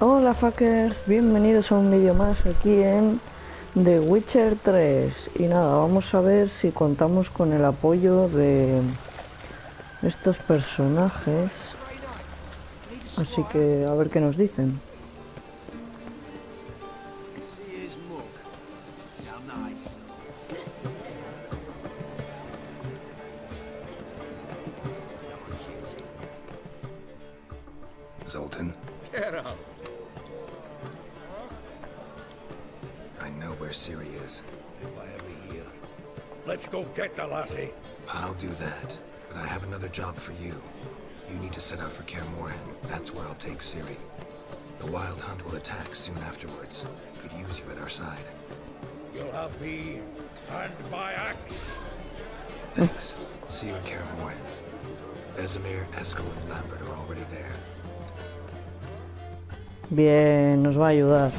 Hola fuckers, bienvenidos a un vídeo más aquí en The Witcher 3. Y nada, vamos a ver si contamos con el apoyo de estos personajes. Así que a ver qué nos dicen. Zoltan, Get out. I know where Ciri is. Why are we here? Let's go get the lassie. I'll do that, but I have another job for you. You need to set out for Kaer Morhen. That's where I'll take Ciri. The Wild Hunt will attack soon afterwards. Could use you at our side. You'll have me and my axe. Thanks. See you at Kaer Morhen. Vesemir, Eskel, and Lambert are already there. Bien, nos va a ayudar.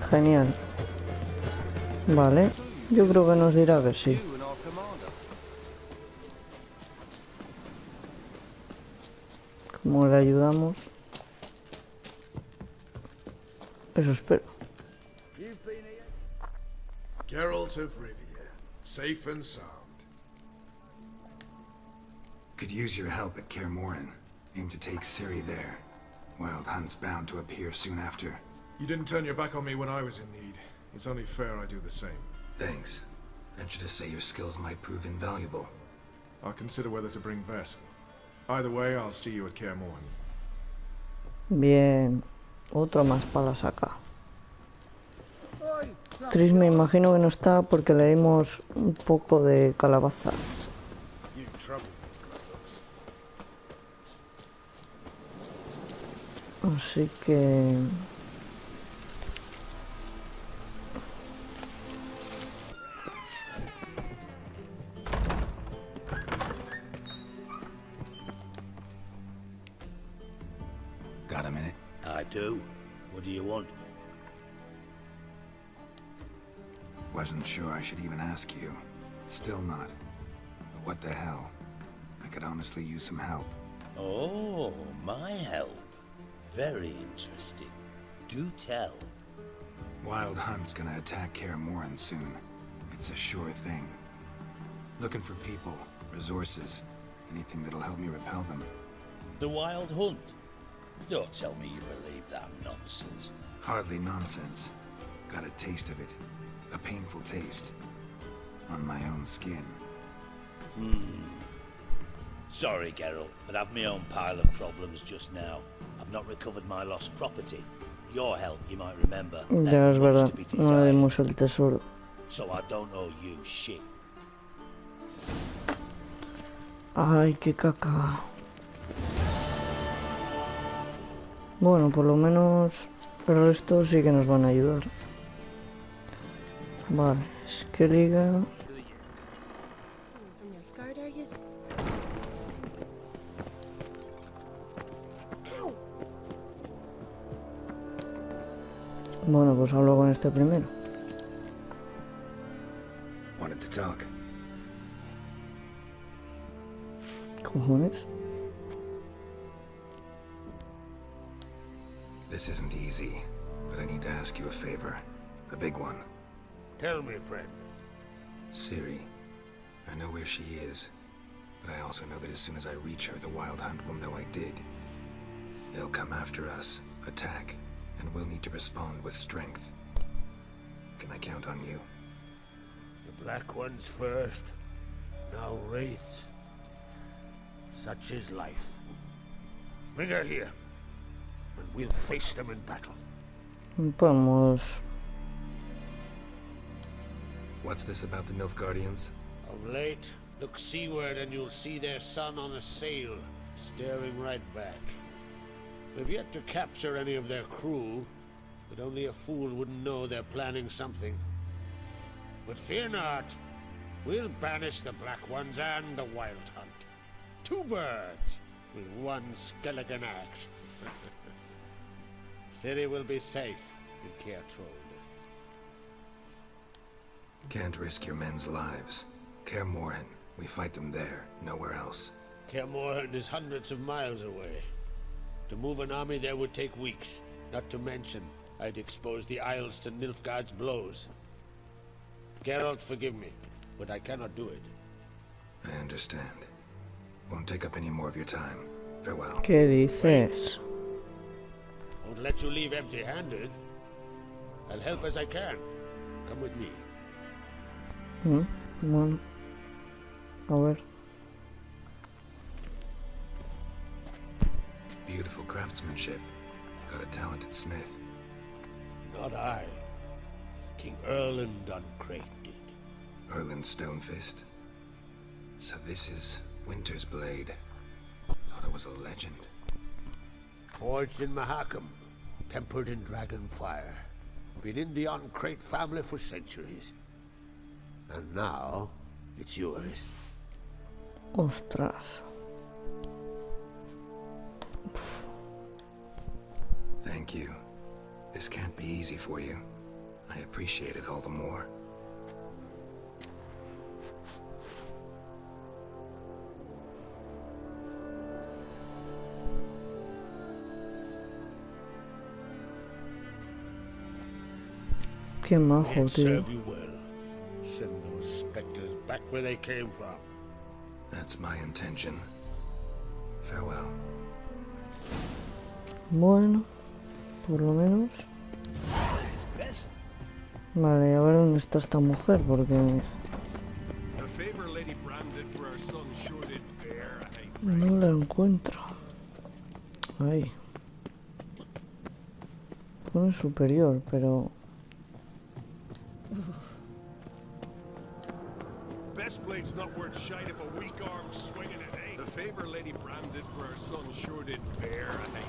Genial. Vale, yo creo que nos dirá que sí. ¿Cómo le ayudamos? Eso espero. Geralt of Rivia, safe and sound. Could use your help at Kaer Morhen. Aim to take Ciri there. Wild Hunt's bound to appear soon after. You didn't turn your back on me when I was in need. It's only fair I do the same. Thanks. Venture to say your skills might prove invaluable. I'll consider whether to bring Vess. Either way, I'll see you at Kaer Morhen. Bien, otro más para la saca. Tris me imagino que no está porque le dimos un poco de calabazas. You trouble me, Gladdox. Así que... Got a minute? I do. What do you want? Wasn't sure I should even ask you. Still not. But what the hell? I could honestly use some help. Oh, my help. Very interesting. Do tell. Wild Hunt's gonna attack Kaer Morhen soon. It's a sure thing. Looking for people, resources, anything that'll help me repel them. The Wild Hunt? Don't tell me you believe that nonsense. Hardly nonsense. Got a taste of it. A painful taste. On my own skin. Sorry, Geralt, but I've my own pile of problems just now. I've not recovered my lost property. Your help, you might remember, Ya es left much verdad, to be no le desired. dimos el tesoro. So I don't owe you shit. Ay, qué caca. Bueno, por lo menos el resto sí que nos van a ayudar. Vale, es que liga... Bueno, pues hablo con este primero. Wanted to talk. Cojones. This isn't easy, but I need to ask you a favor. A big one. Tell me, friend. Ciri. I know where she is, but I also know that as soon as I reach her, the Wild Hunt will know I did. They'll come after us, attack, and we'll need to respond with strength. Can I count on you? The Black Ones first. Now Wraiths. Such is life. Bring her here, and we'll face them in battle. Podemos... What's this about the Nilfgaardians? Of late, look seaward and you'll see their sun on a sail, staring right back. We've yet to capture any of their crew, but only a fool wouldn't know they're planning something. But fear not, we'll banish the Black Ones and the Wild Hunt. 2 birds with 1 skeleton axe. Ciri will be safe in Kaer Trode. Can't risk your men's lives. Kaer Morhen. We fight them there, nowhere else. Kaer Morhen is hundreds of miles away. To move an army there would take weeks. Not to mention, I'd expose the Isles to Nilfgaard's blows. Geralt, forgive me, but I cannot do it. I understand. Won't take up any more of your time. Farewell. ¿Qué dices? Won't let you leave empty-handed. I'll help as I can. Come with me. Bueno. A ver. Beautiful craftsmanship. Got a talented smith. Not I. King Erland Uncrate did. Erland Stonefist. So this is Winter's blade. Thought it was a legend. Forged in Mahakam. Tempered in dragon fire. Been in the Uncrate family for centuries. And now, it's yours. Ostras. Thank you. This can't be easy for you. I appreciate it all the more. Qué majo, It'll tío. serve you well. Send those specters back where they came from. That's my intention. Farewell. Bueno, por lo menos. Vale, a ver dónde está esta mujer, porque no la encuentro. Ahí. Pone superior, pero... Best blade's not worth shite if a weak arm swinging it, eh? The favor Lady Bran did for her son sure did bear, eh?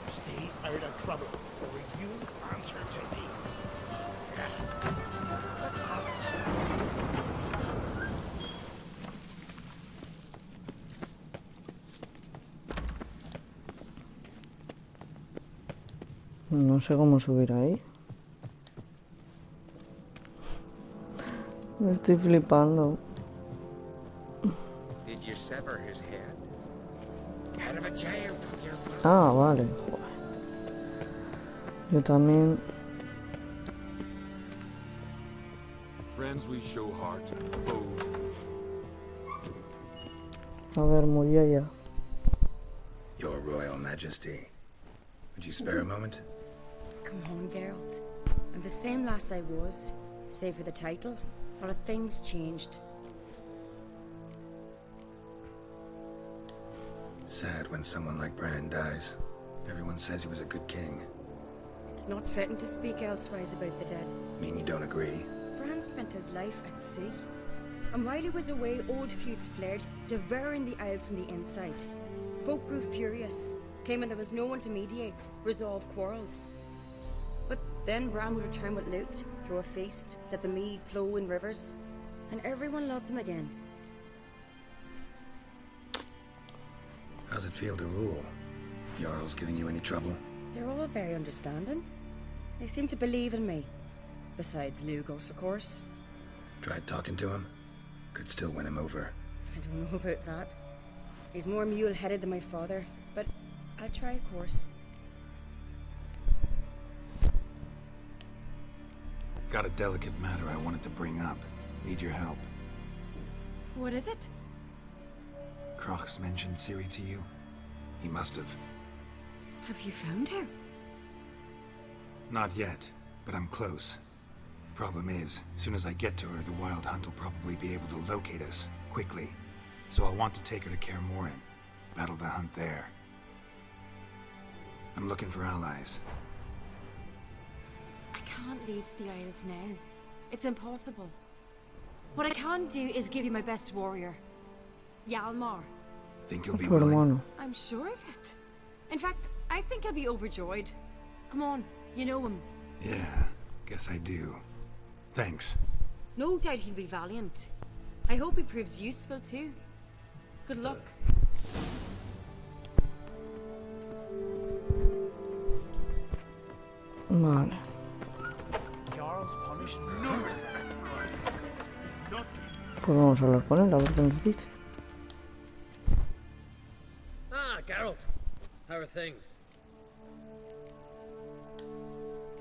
Stay out of trouble, or you answer to me. No sé cómo subir ahí. Me estoy flipando. Did you sever his head? Out of a jail with your blood. Ah, vale. Yo también. Friends we show heart, foes. A ver, murió ya. Your Royal Majesty. Would you spare a moment? Come on, Geralt. I'm the same lass I was, save for the title. A lot of things changed. Sad when someone like Bran dies. Everyone says he was a good king. It's not fitting to speak elsewise about the dead. Mean you don't agree? Bran spent his life at sea. And while he was away, old feuds flared, devouring the Isles from the inside. Folk grew furious, claiming there was no one to mediate, resolve quarrels. But then Bran would return with loot, throw a feast, let the mead flow in rivers, and everyone loved him again. How's it feel to rule? Jarl's giving you any trouble? They're all very understanding. They seem to believe in me. Besides Lugos, of course. Tried talking to him? Could still win him over. I don't know about that. He's more mule-headed than my father, but I'll try, of course. Got a delicate matter I wanted to bring up. Need your help. What is it? Crocs mentioned Ciri to you? He must have. Have you found her? Not yet, but I'm close. Problem is, as soon as I get to her, the Wild Hunt will probably be able to locate us, quickly. So I'll want to take her to Kaer Morhen. Battle the hunt there. I'm looking for allies. I can't leave the Isles now. It's impossible. What I can do is give you my best warrior. Hjalmar. Think you'll be Por willing? mano. I'm sure of it. In fact, I think he'll be overjoyed. Come on, you know him. Yeah, guess I do. Thanks. No doubt he'll be valiant. I hope he proves useful too. Good luck. Vale. Pues vamos a hablar con él, a ver qué nos dice. Ah, Geralt. How are things?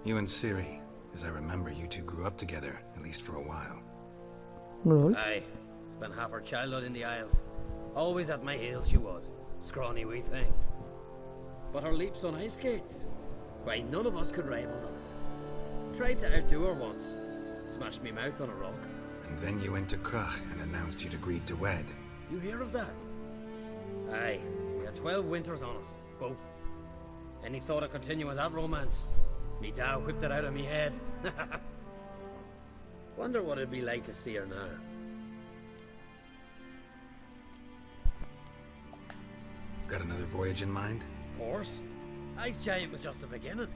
You and Ciri, as I remember, you two grew up together, at least for a while. Lol. Aye. Spent half her childhood in the Isles. Always at my heels she was. Scrawny wee thing. But her leaps on ice skates, why, none of us could rival them. Tried to outdo her once. Smashed me mouth on a rock. And then you went to Krach and announced you'd agreed to wed. You hear of that? Aye. We had 12 winters on us, both. Any thought of continuing that romance? Me Dow whipped it out of me head. Wonder what it'd be like to see her now. Got another voyage in mind? Of course. Ice Giant was just the beginning.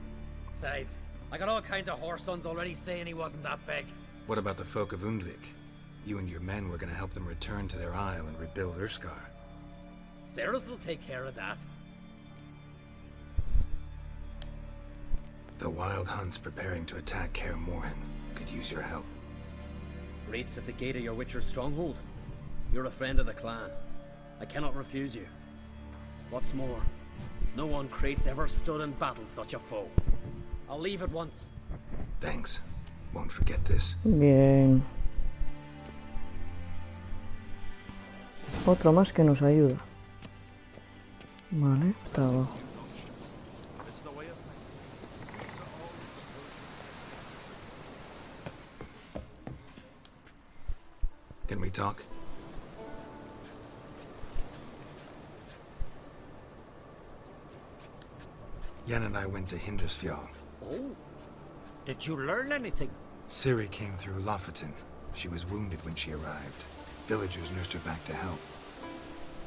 Besides, I got all kinds of horse sons already saying he wasn't that big. What about the folk of Undvik? You and your men were going to help them return to their isle and rebuild Urskar. Ceres will take care of that. The Wild Hunt's preparing to attack Kaer Morhen. Could use your help. Raid's at the gate of your Witcher's stronghold. You're a friend of the clan. I cannot refuse you. What's more, no one Krait's ever stood and battled such a foe. I'll leave at once. Thanks. Won't forget this. Bien. Otro más que nos ayuda. Vale, está abajo. Can we talk? Yen and I went to Hindersfjall. Oh? Did you learn anything? Ciri came through Lofoten. She was wounded when she arrived. Villagers nursed her back to health.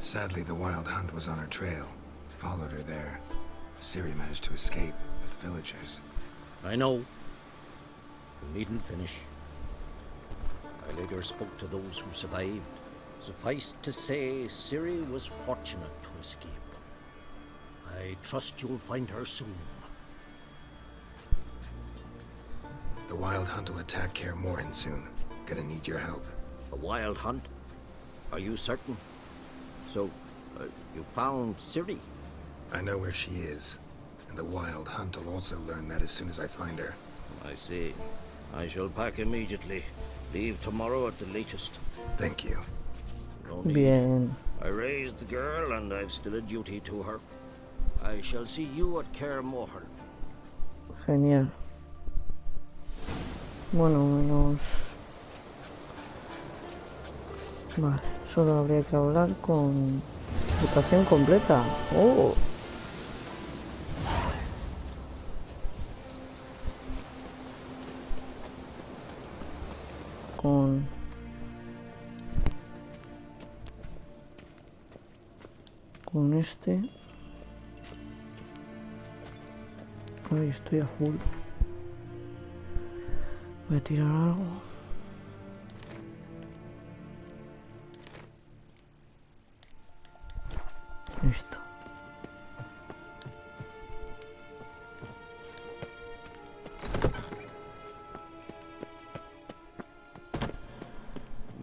Sadly, the Wild Hunt was on her trail. Followed her there. Ciri managed to escape with the villagers. I know. You needn't finish. I later spoke to those who survived. Suffice to say, Ciri was fortunate to escape. I trust you'll find her soon. The Wild Hunt will attack Kaer Morhen soon. Gonna need your help. A wild hunt? Are you certain? So, you found Ciri? I know where she is. And the Wild Hunt will also learn that as soon as I find her. I see. I shall pack immediately. Leave tomorrow at the latest. Thank you. No need. Bien. I raised the girl and I've still a duty to her. I shall see you at Kaer Morhen. Genial. Bueno, menos... Vale, solo habría que hablar con... Votación completa. ¡Oh! Con este... Ay, estoy a full. Voy a tirar algo. Listo.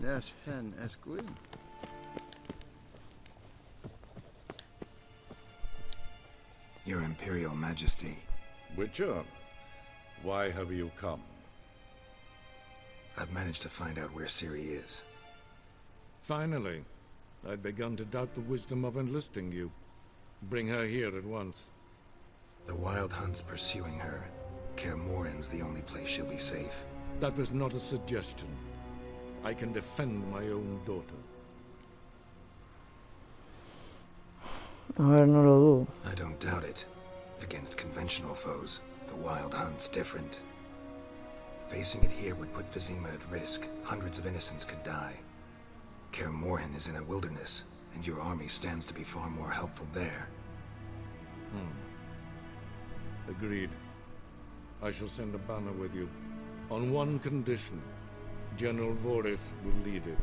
Yes, hen esquin. Your Imperial Majesty. Witcher, why have you come? I've managed to find out where Ciri is. Finally. I'd begun to doubt the wisdom of enlisting you. Bring her here at once. The Wild Hunt's pursuing her. Kaer Morhen's the only place she'll be safe. That was not a suggestion. I can defend my own daughter. A ver, no lo dudo. I don't doubt it. Against conventional foes, the Wild Hunt's different. Facing it here would put Vizima at risk. Hundreds of innocents could die. Kaer Morhen is in a wilderness, and your army stands to be far more helpful there. Agreed. I shall send a banner with you. On one condition. General Voris will lead it.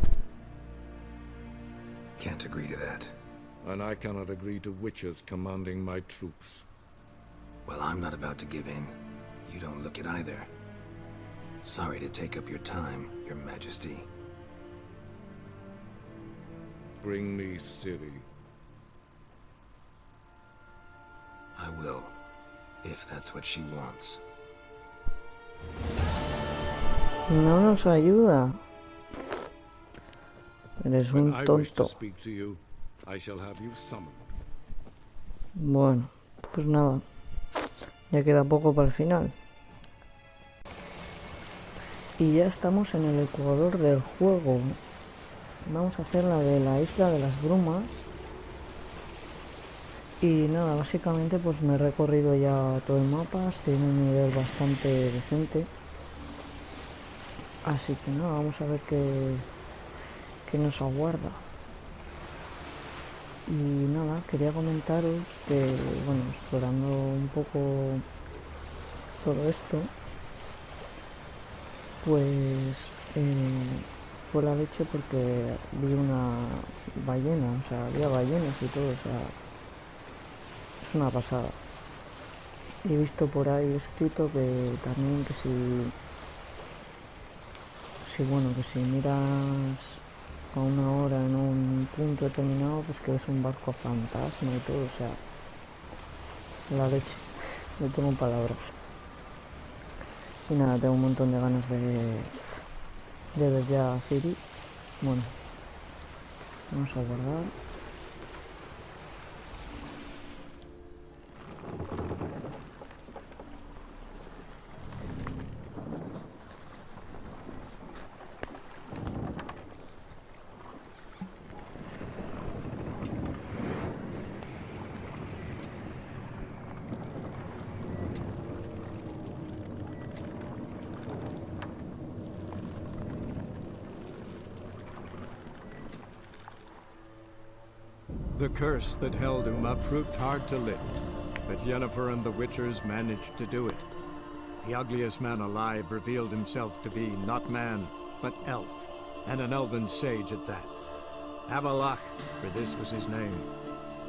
Can't agree to that. And I cannot agree to witches commanding my troops. Well, I'm not about to give in. You don't look it either. Sorry to take up your time, Your Majesty. Bring me Ciri. I will, if that's what she wants. No nos ayuda. Eres un When I wish to tonto. speak to you, I shall have you summoned. Bueno, pues nada. Ya queda poco para el final. Y ya estamos en el ecuador del juego. Vamos a hacer la de la isla de las brumas. Y nada, básicamente pues me he recorrido ya todo el mapa. Estoy en un nivel bastante decente. Así que nada, vamos a ver qué nos aguarda. Y nada, quería comentaros que, bueno, explorando un poco todo esto, pues fue la leche porque vi una ballena, o sea, había ballenas y todo, o sea, es una pasada. He visto por ahí escrito que también que si miras a una hora en un punto determinado, pues que ves un barco fantasma y todo, o sea, la leche, no tengo palabras. Y nada, tengo un montón de ganas de ver ya a Ciri. Bueno, vamos a guardar. The curse that held Uma proved hard to lift, but Yennefer and the Witchers managed to do it. The ugliest man alive revealed himself to be not man, but elf, and an elven sage at that. Avalach, for this was his name,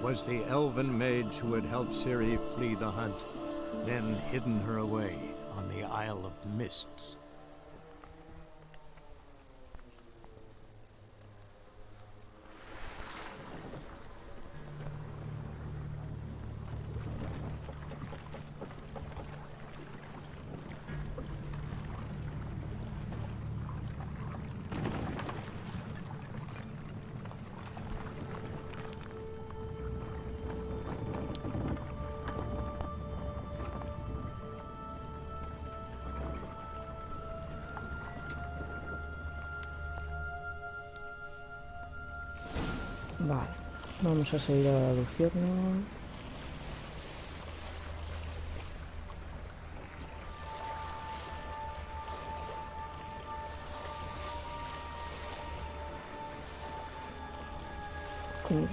was the elven mage who had helped Ciri flee the hunt, then hidden her away on the Isle of Mists. Vale, vamos a seguir a la lucierna. ¿Cómo?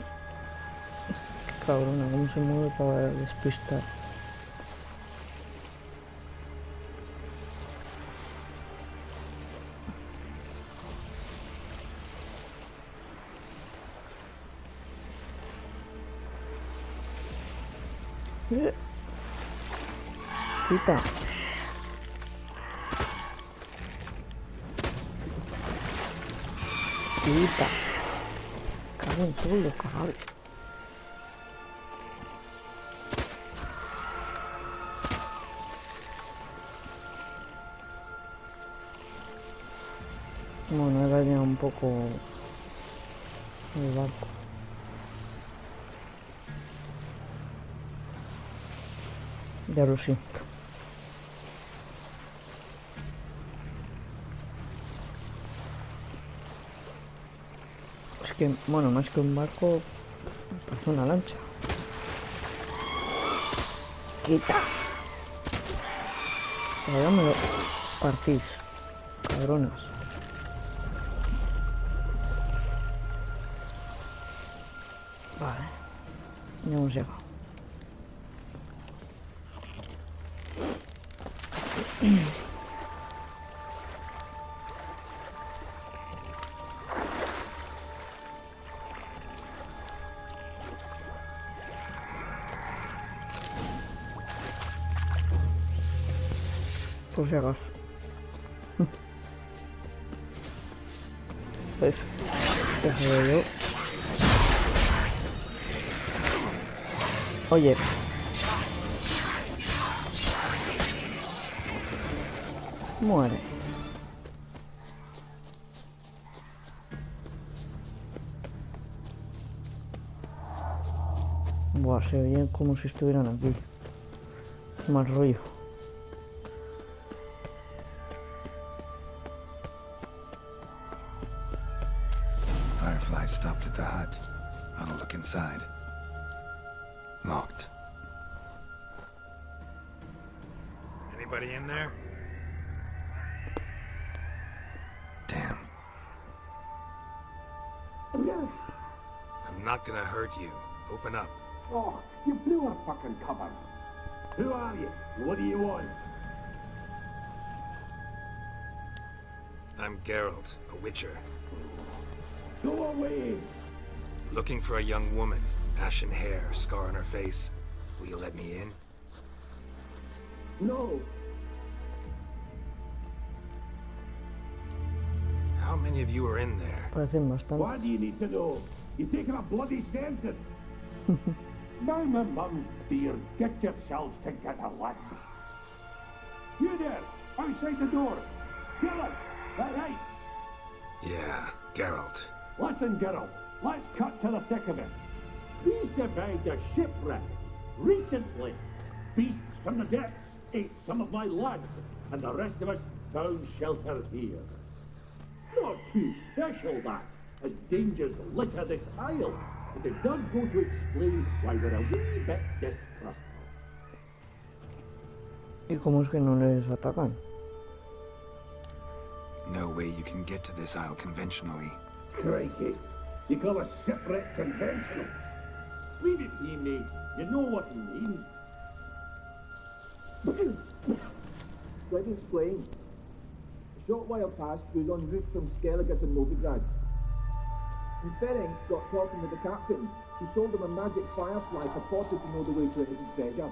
Qué cabrona, cómo se mueve para despistar. Quita. Quita. Cago en todo lo cagado. Bueno, he dañado un poco el barco. Ya lo siento. Es que, bueno, más que un barco, parece una lancha. Quita. Ahora me lo partís, cabronas. Vale, ya hemos llegado. Por si acaso. Pues, eso veo yo. Oye. Muere. Buah, se oyen como si estuvieran aquí. Mal rollo. Firefly stopped at the hut. I'll look inside. Locked. Anybody in there? Damn. I'm not gonna hurt you. Open up. Oh, you blew our fucking cover. Who are you? What do you want? I'm Geralt, a witcher. Go away! Looking for a young woman. Ashen hair, scar on her face. Will you let me in? No. How many of you are in there? Parecen bastante. Why do you need to know? You're taking a bloody census. By my mum's beard, get yourselves together, lads. You there, outside the door. Geralt, that right? Yeah, Geralt. Listen, Geralt, let's cut to the thick of it. We survived a shipwreck recently. Beasts from the depths ate some of my lads, and the rest of us found shelter here. Not too special, that, as dangers litter this isle, but it does go to explain why we're a wee bit distrustful. ¿Y cómo es que no les atacan? No way you can get to this isle conventionally. Crikey, you call a shipwreck conventional? Leave it be, mate. You know what he means. Let me explain. A short while past, we was en route from Skellige to Novigrad. And Ferenc got talking with the captain. He sold him a magic firefly, purported to know the way to a hidden treasure.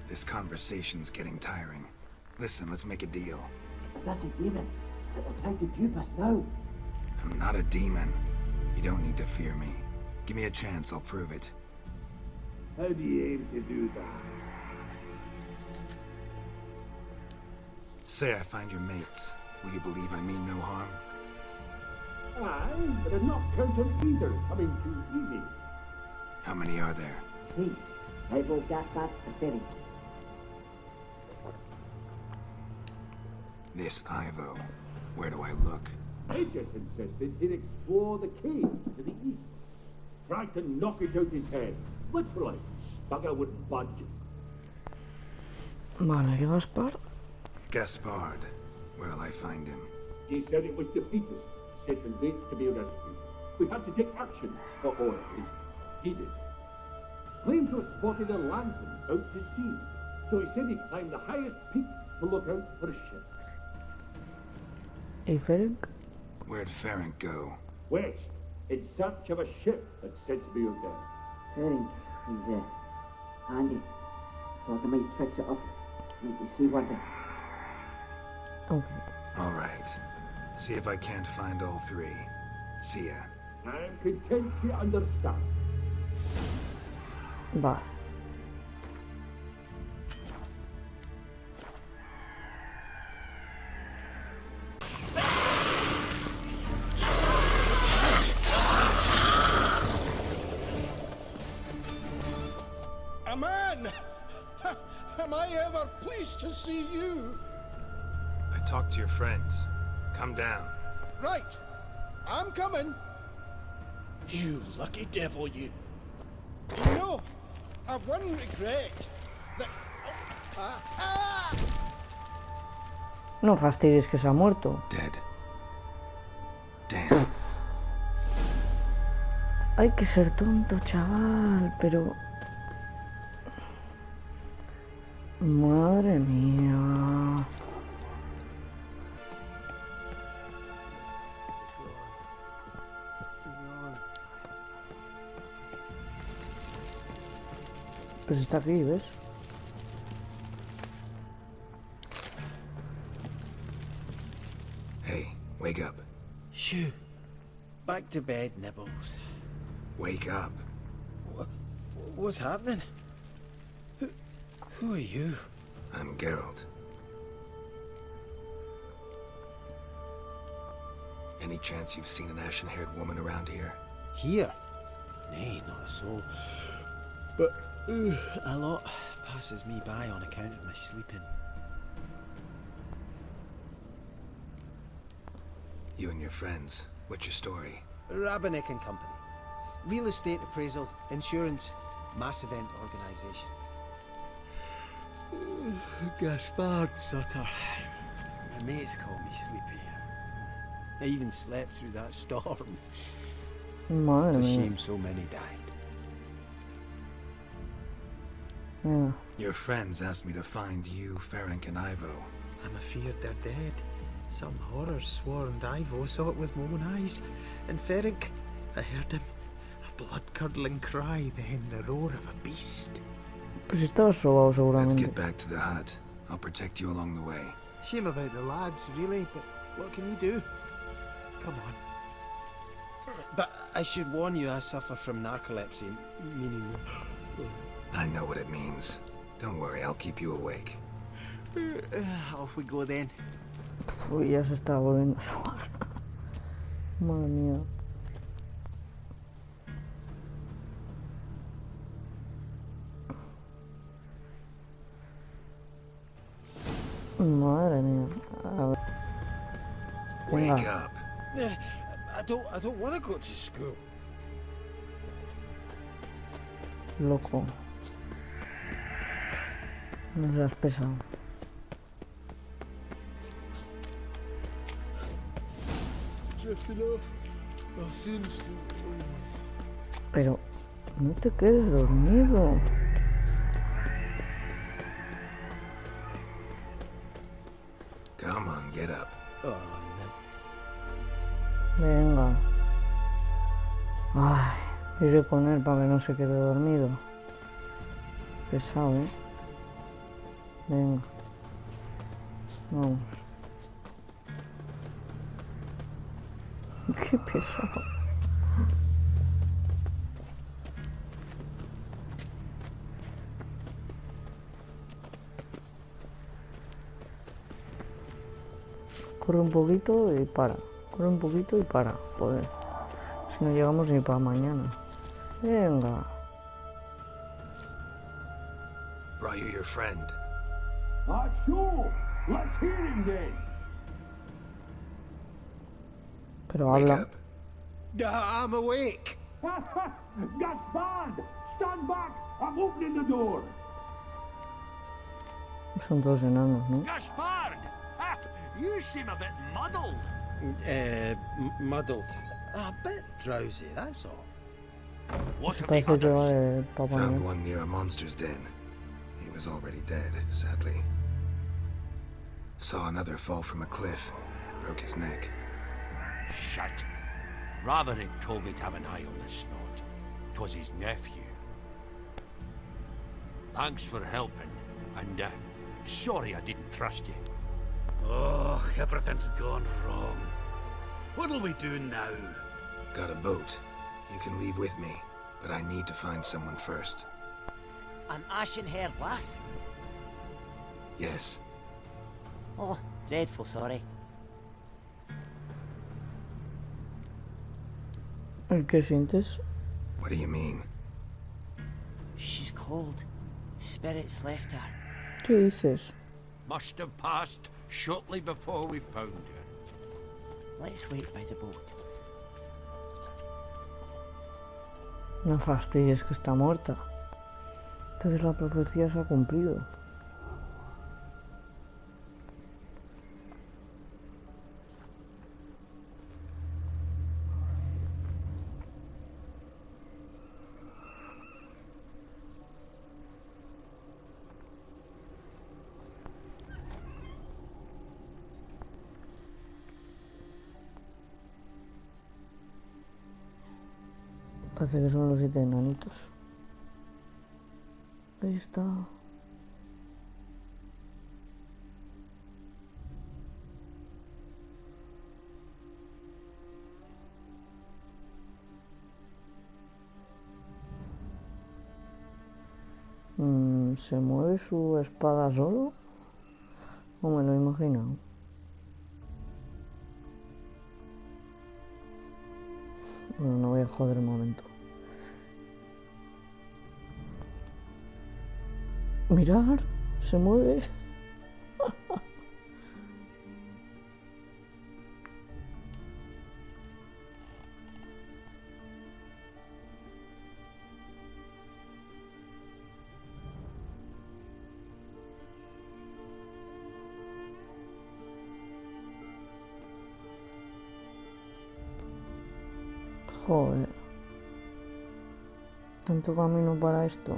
This conversation's getting tiring. Listen, let's make a deal. That's a demon. It'll try to dupe us now. I'm not a demon. You don't need to fear me. Give me a chance, I'll prove it. How do you aim to do that? Say I find your mates. Will you believe I mean no harm? Aye, but I'm not counting either coming too easy. How many are there? 3. Ivo, Gaspard, and Ferenc. This Ivo. Where do I look? I just insisted he'd explore the caves to the east. Tried to knock it out his head. Literally. Bugger wouldn't budge. Vale, ¿y Gaspard? Gaspard. Where'll I find him? He said it was defeatist, set and wait to be rescued. We had to take action, or at least he did. Claimed to have spotted a lantern out to sea, so he said he'd climb the highest peak to look out for ships. ¿Y Ferenc? Where'd Ferenc go? West, in search of a ship that's said to be out there. Ferenc, he's handy. Thought I might fix it up. Make you see what Okay. Alright. See if I can't find all 3. See ya. I'm content you understand. Vale. A man! Am I ever pleased to see you? I talked to your friends. Come down. Right. I'm coming. You lucky devil, you. You know, I've one regret. That... No fastidies que se ha muerto. Dead. Damn. Hay que ser tonto, chaval, pero... Madre mía. Pues está aquí, ¿ves? Hey, wake up. Shoo. Back to bed, Nibbles. Wake up. What's happening? Who are you? I'm Geralt. Any chance you've seen an ashen-haired woman around here? Here? Nay, not a soul. But a lot passes me by on account of my sleeping. You and your friends, what's your story? Rabbinick and Company. Real estate appraisal, insurance, mass event organisation. Gaspard Sutter. My mates call me Sleepy. I even slept through that storm. It's a shame so many died. Yeah. Your friends asked me to find you, Ferenc, and Ivo. I'm afeard they're dead. Some horrors swarmed Ivo, saw it with my own eyes. And Ferenc, I heard him. A blood-curdling cry, then the roar of a beast. Pues estaba sobado Let's seguramente. get back to the hut. I'll protect you along the way. Shame about the lads, really, but what can you do? Come on. But I should warn you, I suffer from narcolepsy, meaning... I know what it means. Don't worry, I'll keep you awake. Off we go then. Uy, ya se está volviendo a sobar. Madre mía. Madre mía. A ver. Venga. Wake up. I don't want to go to school. Loco. No seas pesado. Drifting off. I'll soon sleep. Pero no te quedes dormido. Come on, get up. Oh, Venga. Ay, iré con él para que no se quede dormido. Pesado, ¿eh? Venga. Vamos. Qué pesado. Corre un poquito y para. Corre un poquito y para. Joder. Si no llegamos ni para mañana. Venga. Brought you your friend. Sure. Let's hear him then. Pero Wake habla. up. I'm awake. Gaspard, stand back. I'm opening the door. Son todos enanos, ¿no? Gaspard! You seem a bit muddled. Muddled. A bit drowsy, that's all. What of the Parece que va others? de Papá Found Noel. one near a monster's den. He was already dead, sadly. Saw another fall from a cliff. Broke his neck. Shite. Rabbinick told me to have an eye on the snot. 'Twas his nephew. Thanks for helping, and sorry I didn't trust you. Oh, everything's gone wrong. What'll we do now? Got a boat. You can leave with me, but I need to find someone first. An ashen-haired lass? Yes. Oh, dreadful sorry. ¿Qué sientes? What do you mean? She's cold. Spirits left her. ¿Qué dices? Must have passed shortly before we found her. Let's wait by the boat. No fastidies, que está muerta. Entonces la profecía se ha cumplido. Parece que son los 7 enanitos. Ahí está. ¿Se mueve su espada solo? ¿O me lo he imaginado? Bueno, no voy a joder el momento. Mirar, se mueve. Joder. Tanto camino para esto.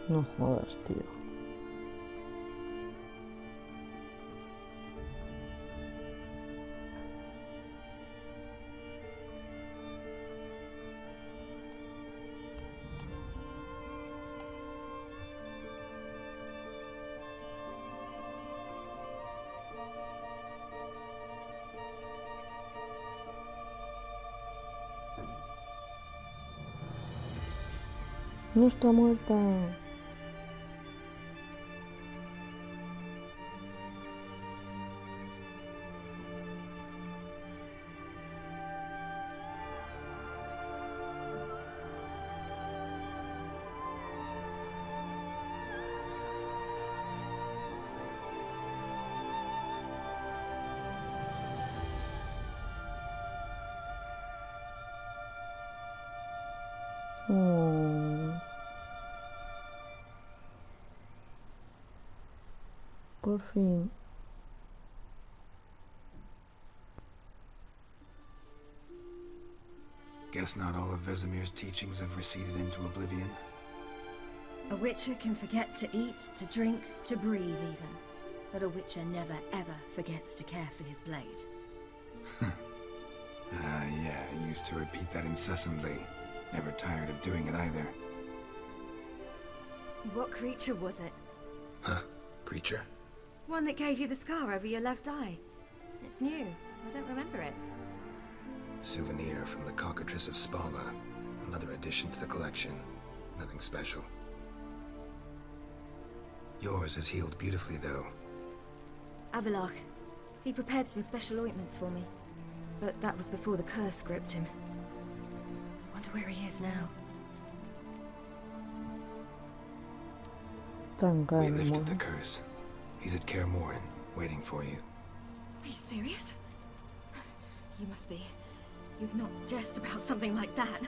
No jodas, tío. No está muerta. Por fin. Guess not all of Vesemir's teachings have receded into oblivion. A witcher can forget to eat, to drink, to breathe even. But a witcher never ever forgets to care for his blade. Yeah, I used to repeat that incessantly. Never tired of doing it either. What creature was it? Huh? Creature? One that gave you the scar over your left eye. It's new. I don't remember it. Souvenir from the cockatrice of Spala. Another addition to the collection. Nothing special. Yours has healed beautifully, though. Avalach. He prepared some special ointments for me. But that was before the curse gripped him. Wonder where he is now. We lifted the curse. He's at Kaer Morhen, waiting for you. Are you serious? You must be. You'd not jest about something like that.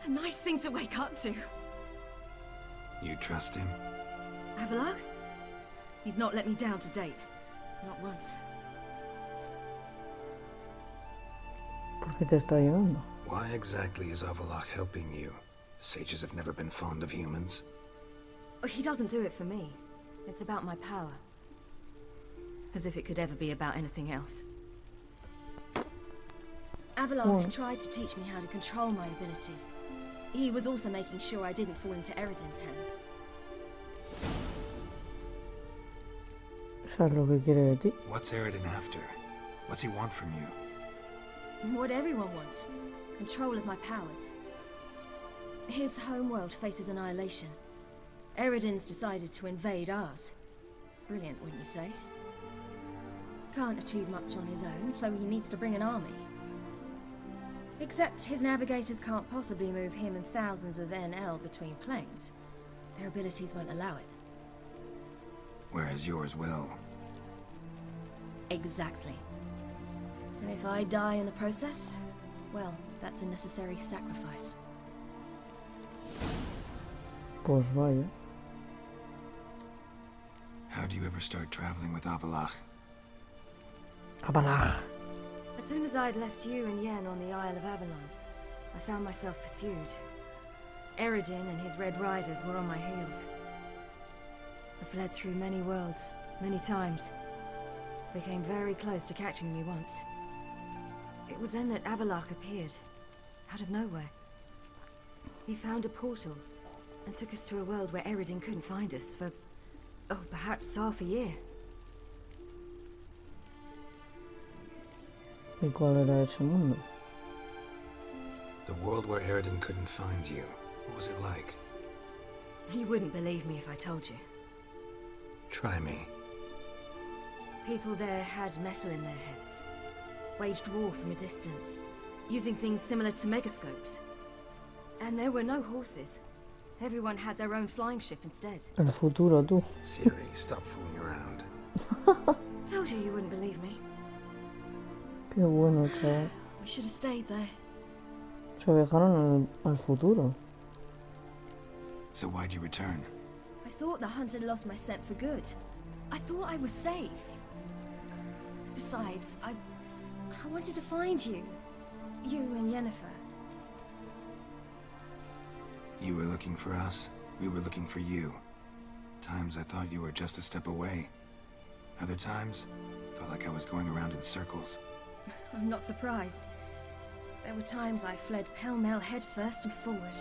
A nice thing to wake up to. You trust him? Avalach? He's not let me down to date. Not once. ¿Por qué te está ayudando? Why exactly is Avalach helping you? Sages have never been fond of humans. He doesn't do it for me. It's about my power. As if it could ever be about anything else. Avalach tried to teach me how to control my ability. He was also making sure I didn't fall into Eredin's hands. ¿Sabes lo que quiere de ti? What's Eredin after? What's he want from you? What everyone wants. Control of my powers. His homeworld faces annihilation. Eredin's decided to invade ours. Brilliant, wouldn't you say? Can't achieve much on his own, so he needs to bring an army. Except his navigators can't possibly move him and thousands of NL between planes. Their abilities won't allow it. Whereas yours will. Exactly. And if I die in the process, well, that's a necessary sacrifice. Pues vaya. How do you ever start traveling with Avalach? Avalach. As soon as I'd left you and Yen on the Isle of Avalon, I found myself pursued. Eredin and his Red Riders were on my heels. I fled through many worlds, many times. They came very close to catching me once. It was then that Avalok appeared, out of nowhere. He found a portal and took us to a world where Eredin couldn't find us for, oh, perhaps half a year. ¿Y cuál era ese mundo? The world where Eredin couldn't find you. What was it like? You wouldn't believe me if I told you. Try me. People there had metal in their heads, waged war from a distance, using things similar to megascopes. And there were no horses. Everyone had their own flying ship instead. El futuro, tú. Ciri, stop fooling around. Told you wouldn't believe me. Qué bueno, chaval. We should have stayed there. Se viajaron al futuro. So why'd you return? I thought the hunt had lost my scent for good. I thought I was safe. Besides, I wanted to find you. You and Yennefer. You were looking for us. We were looking for you. Times I thought you were just a step away. Other times, felt like I was going around in circles. I'm not surprised. There were times I fled pell-mell headfirst and forward.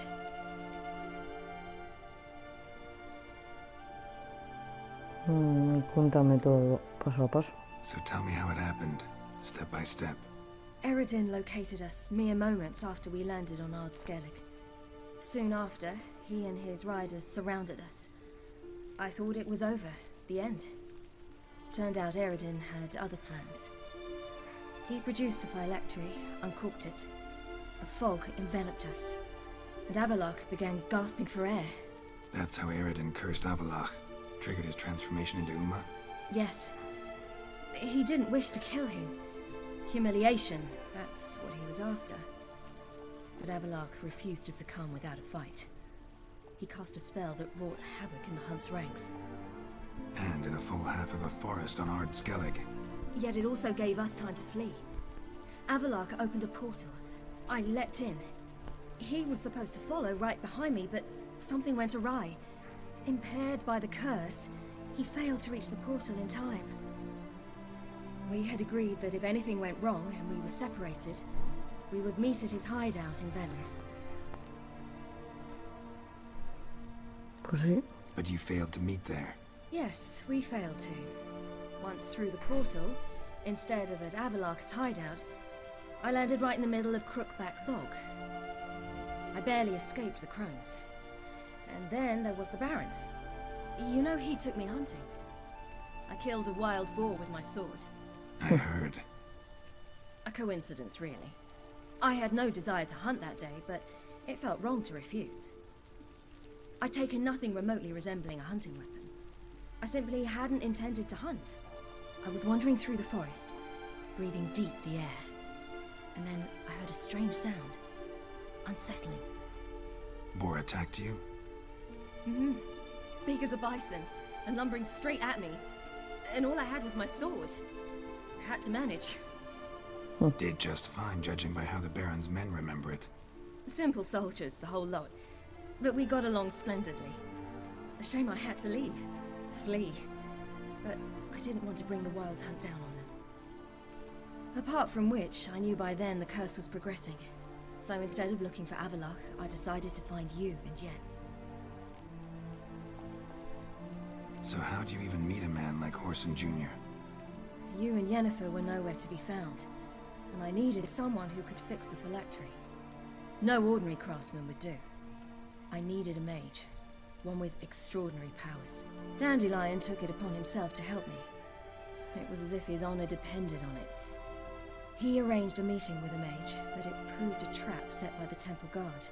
Cuéntame todo, paso a paso. So tell me how it happened, step by step. Eredin located us mere moments after we landed on Ard Skellig. Soon after, he and his riders surrounded us. I thought it was over, the end. Turned out Eredin had other plans. He produced the phylactery, uncorked it. A fog enveloped us, and Avalok began gasping for air. That's how Eredin cursed Avalok, triggered his transformation into Uma? Yes. He didn't wish to kill him. Humiliation, that's what he was after. But Avalok refused to succumb without a fight. He cast a spell that wrought havoc in the hunt's ranks. And in a full half of a forest on Ard Skellig. Yet it also gave us time to flee. Avalok opened a portal. I leapt in. He was supposed to follow right behind me, but something went awry. Impaired by the curse, he failed to reach the portal in time. We had agreed that if anything went wrong and we were separated, we would meet at his hideout in Velen. Pues sí. But you failed to meet there. Yes, we failed to. Once through the portal, instead of at Avalok's hideout, I landed right in the middle of Crookback Bog. I barely escaped the crones. And then there was the Baron. You know, he took me hunting. I killed a wild boar with my sword. I heard. A coincidence, really. I had no desire to hunt that day, but it felt wrong to refuse. I'd taken nothing remotely resembling a hunting weapon. I simply hadn't intended to hunt. I was wandering through the forest, breathing deep the air. And then I heard a strange sound. Unsettling. Boar attacked you? Mm-hmm. Big as a bison, and lumbering straight at me. And all I had was my sword. Had to manage. Did just fine, judging by how the Baron's men remember it. Simple soldiers, the whole lot. But we got along splendidly. A shame I had to leave. Flee. But I didn't want to bring the wild hunt down on them. Apart from which, I knew by then the curse was progressing. So instead of looking for Avalok, I decided to find you and Yen. So how'd you even meet a man like Horson Jr.? You and Yennefer were nowhere to be found, and I needed someone who could fix the phylactery. No ordinary craftsman would do. I needed a mage, one with extraordinary powers. Dandelion took it upon himself to help me. It was as if his honor depended on it. He arranged a meeting with a mage, but it proved a trap set by the temple guard.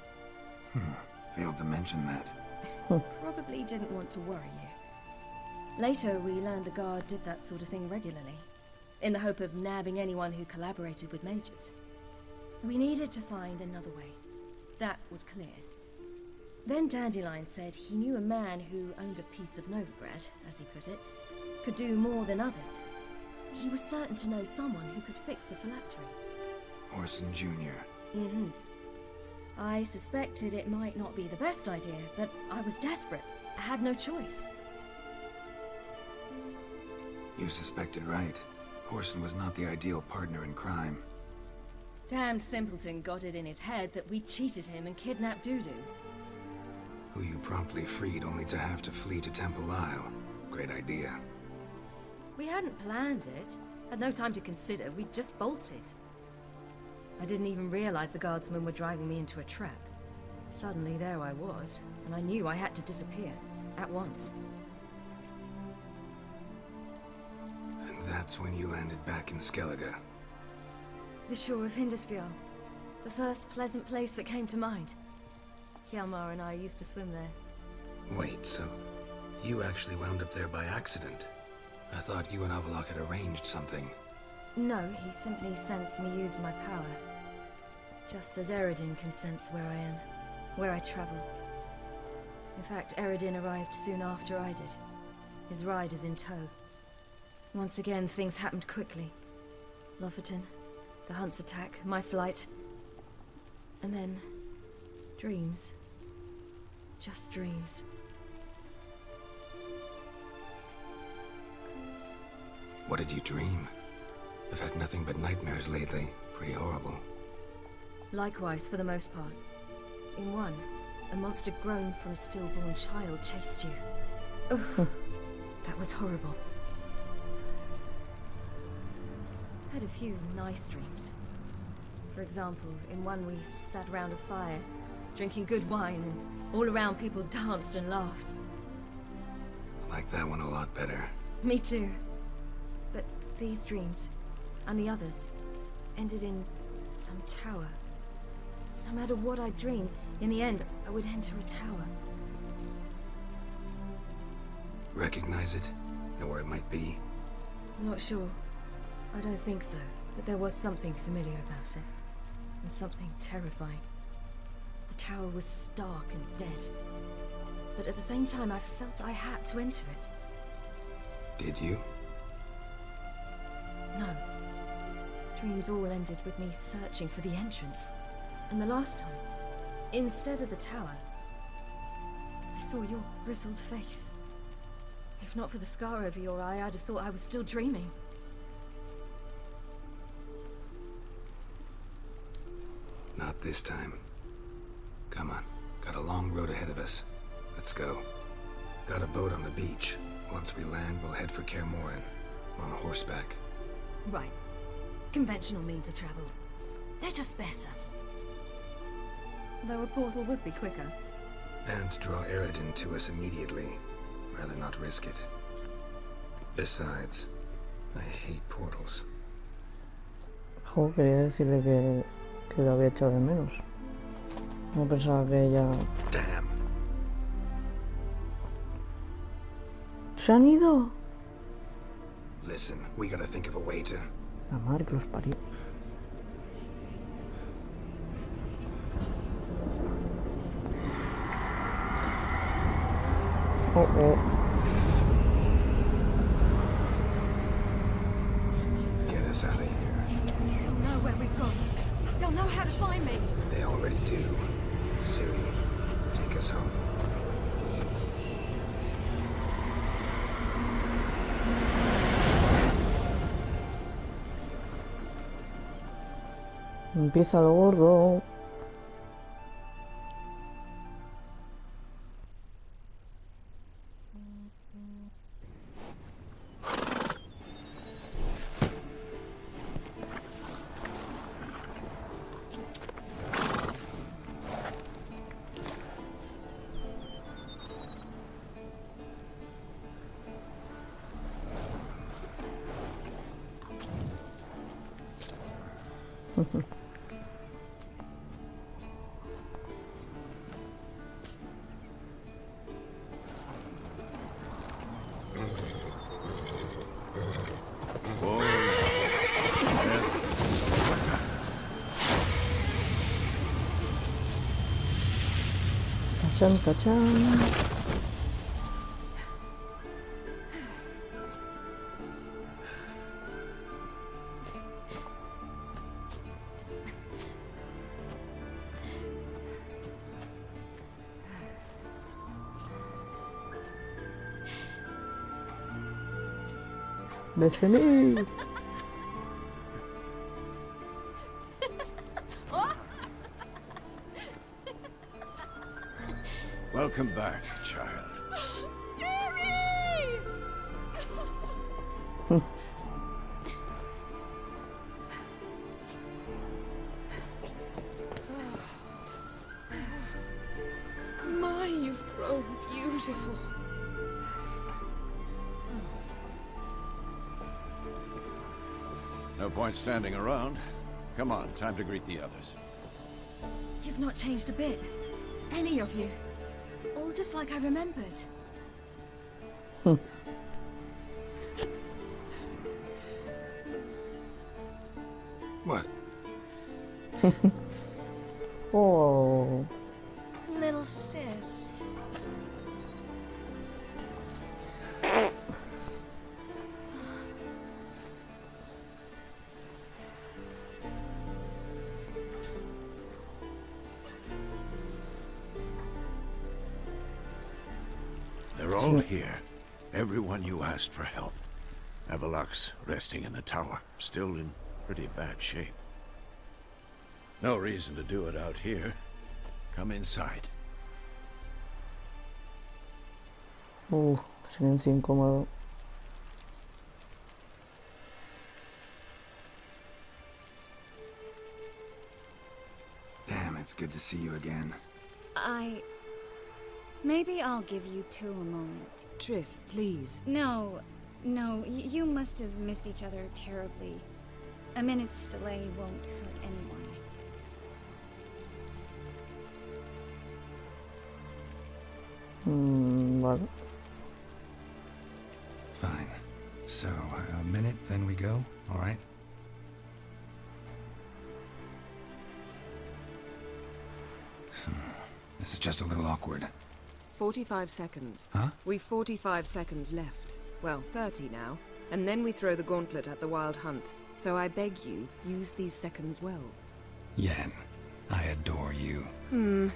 Failed to mention that. Probably didn't want to worry you. Later, we learned the guard did that sort of thing regularly, in the hope of nabbing anyone who collaborated with mages. We needed to find another way. That was clear. Then Dandelion said he knew a man who owned a piece of Novigrad, as he put it, could do more than others. He was certain to know someone who could fix the phylactery. Horson Jr. Mm-hmm. I suspected it might not be the best idea, but I was desperate. I had no choice. You suspected right. Horson was not the ideal partner in crime. Damned simpleton got it in his head that we cheated him and kidnapped Dudu. Who you promptly freed only to have to flee to Temple Isle. Great idea. We hadn't planned it. Had no time to consider. We just bolted. I didn't even realize the guardsmen were driving me into a trap. Suddenly there I was, and I knew I had to disappear. At once. And that's when you landed back in Skellige. The shore of Hindisfjall. The first pleasant place that came to mind. Hjalmar and I used to swim there. Wait, so you actually wound up there by accident? I thought you and Avalok had arranged something. No, he simply sensed me use my power. Just as Eredin can sense where I am, where I travel. In fact, Eredin arrived soon after I did. His riders in tow. Once again, things happened quickly. Lofoten, the hunt's attack, my flight. And then... dreams. Just dreams. What did you dream? I've had nothing but nightmares lately. Pretty horrible. Likewise, for the most part. In one, a monster grown from a stillborn child chased you. Ugh, that was horrible. I had a few nice dreams. For example, in one we sat around a fire, drinking good wine, and all around people danced and laughed. I like that one a lot better. Me too. But these dreams, and the others, ended in some tower. No matter what I dreamed, in the end, I would enter a tower. Recognize it? Know where it might be? Not sure. I don't think so. But there was something familiar about it. And something terrifying. The tower was stark and dead. But at the same time, I felt I had to enter it. Did you? No. Dreams all ended with me searching for the entrance. And the last time, instead of the tower, I saw your grizzled face. If not for the scar over your eye, I'd have thought I was still dreaming. Not this time. Come on. Got a long road ahead of us. Let's go. Got a boat on the beach. Once we land, we'll head for Kaer Morhen. On horseback. Right. Conventional means of travel. They're just better. Though a portal would be quicker. And draw Eredin to us immediately. Rather not risk it. Besides, I hate portals. Jo, quería decirle que la había echado de menos. No pensaba que ella... Damn. ¿Se han ido? Listen, we gotta think of a way to... La madre que los parió. Oh. Get us out of here. They'll know where we've gone. They'll know how to find me. They already do. Ciri, take us home. Empieza lo gordo. Tachan, tachan. Besame. Welcome back, child. Ciri! My, you've grown beautiful. No point standing around. Come on, time to greet the others. You've not changed a bit. Any of you. All just like I remembered. What? Oh. Little sis. They're all here. Everyone you asked for help. Avalok's resting in the tower, still in pretty bad shape. No reason to do it out here. Come inside. Silencio incómodo. Damn, it's good to see you again. Maybe I'll give you two a moment. Triss, please. No, you must have missed each other terribly. A minute's delay won't hurt anyone. Vale. Fine. So, a minute, then we go, all right? This is just a little awkward. 45 seconds. Huh? We've 45 seconds left. Well, 30 now. And then we throw the gauntlet at the Wild Hunt. So I beg you, use these seconds well. Yen, I adore you. No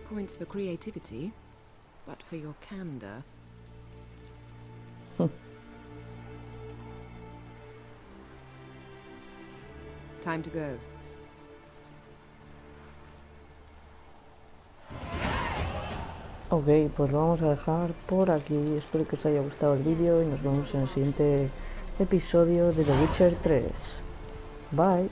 points for creativity, but for your candor. Time to go. Ok, pues lo vamos a dejar por aquí. Espero que os haya gustado el vídeo y nos vemos en el siguiente episodio de The Witcher 3. Bye.